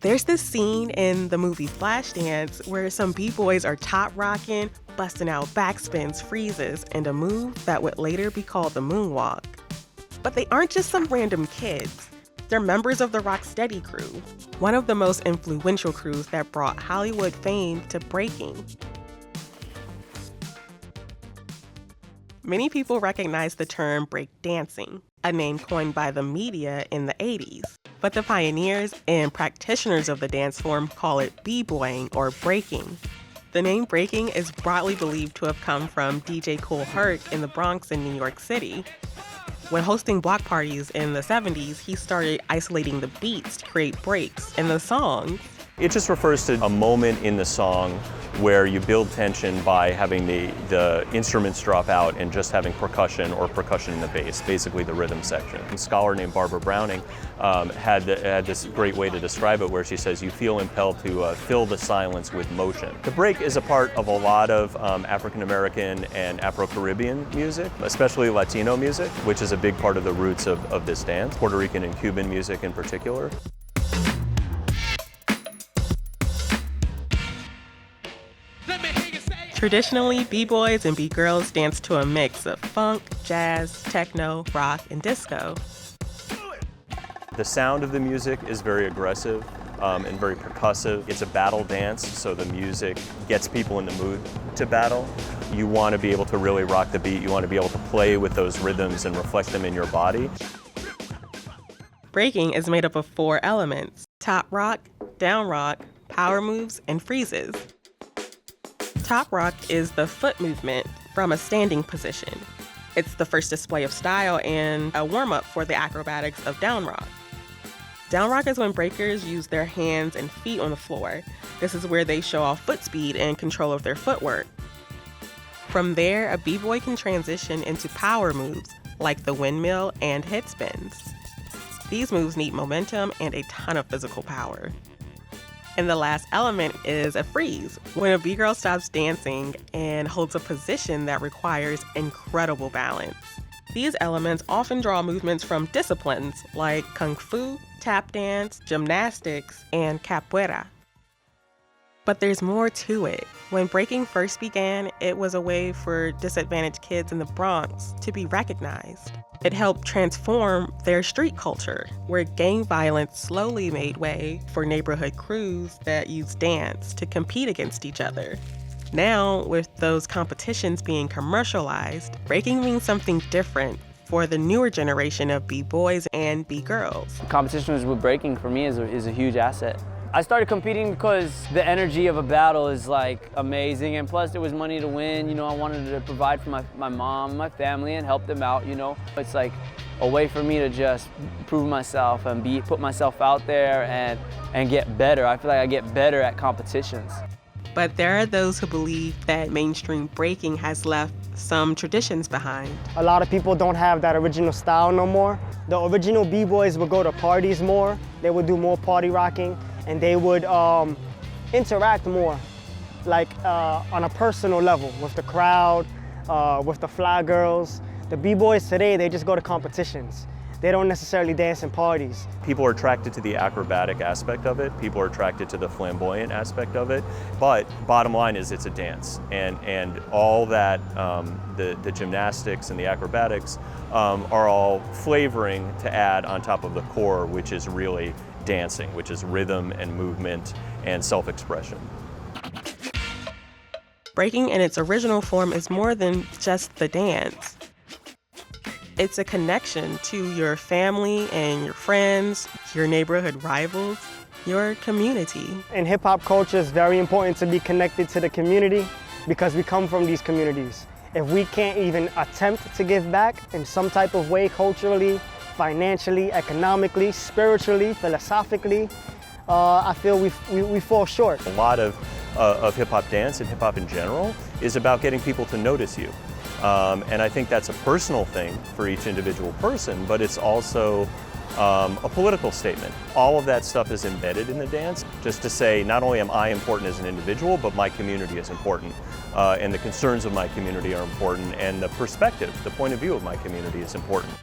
There's this scene in the movie Flashdance where some b-boys are top rocking, busting out backspins, freezes, and a move that would later be called the moonwalk. But they aren't just some random kids. They're members of the Rocksteady crew, one of the most influential crews that brought Hollywood fame to breaking. Many people recognize the term breakdancing, a name coined by the media in the 80s. But the pioneers and practitioners of the dance form call it b-boying or breaking. The name breaking is broadly believed to have come from DJ Kool Herc in the Bronx in New York City. When hosting block parties in the 70s, he started isolating the beats to create breaks in the songs. It just refers to a moment in the song where you build tension by having the instruments drop out and just having percussion or percussion in the bass, basically the rhythm section. A scholar named Barbara Browning had this great way to describe it where she says, you feel impelled to fill the silence with motion. The break is a part of a lot of African American and Afro-Caribbean music, especially Latino music, which is a big part of the roots of this dance, Puerto Rican and Cuban music in particular. Traditionally, b-boys and b-girls dance to a mix of funk, jazz, techno, rock, and disco. The sound of the music is very aggressive and very percussive. It's a battle dance, so the music gets people in the mood to battle. You want to be able to really rock the beat. You want to be able to play with those rhythms and reflect them in your body. Breaking is made up of 4 elements: top rock, down rock, power moves, and freezes. Top rock is the foot movement from a standing position. It's the first display of style and a warm-up for the acrobatics of down rock. Down rock is when breakers use their hands and feet on the floor. This is where they show off foot speed and control of their footwork. From there, a b-boy can transition into power moves like the windmill and head spins. These moves need momentum and a ton of physical power. And the last element is a freeze, when a b-girl stops dancing and holds a position that requires incredible balance. These elements often draw movements from disciplines like kung fu, tap dance, gymnastics, and capoeira. But there's more to it. When breaking first began, it was a way for disadvantaged kids in the Bronx to be recognized. It helped transform their street culture, where gang violence slowly made way for neighborhood crews that used dance to compete against each other. Now, with those competitions being commercialized, breaking means something different for the newer generation of b-boys and b-girls. Competitions with breaking for me is a huge asset. I started competing because the energy of a battle is like amazing, and plus there was money to win. You know, I wanted to provide for my mom, my family, and help them out, you know. It's like a way for me to just prove myself and put myself out there and get better. I feel like I get better at competitions. But there are those who believe that mainstream breaking has left some traditions behind. A lot of people don't have that original style no more. The original b-boys would go to parties more. They would do more party rocking, and they would interact more, like on a personal level with the crowd, with the fly girls. The b-boys today, they just go to competitions. They don't necessarily dance in parties. People are attracted to the acrobatic aspect of it. People are attracted to the flamboyant aspect of it. But bottom line is it's a dance. And all that, the gymnastics and the acrobatics are all flavoring to add on top of the core, which is really dancing, which is rhythm and movement and self-expression. Breaking in its original form is more than just the dance. It's a connection to your family and your friends, your neighborhood rivals, your community. In hip-hop culture, it's very important to be connected to the community because we come from these communities. If we can't even attempt to give back in some type of way, culturally, financially, economically, spiritually, philosophically, I feel we fall short. A lot of hip-hop dance and hip-hop in general is about getting people to notice you. And I think that's a personal thing for each individual person, but it's also a political statement. All of that stuff is embedded in the dance, just to say not only am I important as an individual, but my community is important, and the concerns of my community are important, and the perspective, the point of view of my community is important.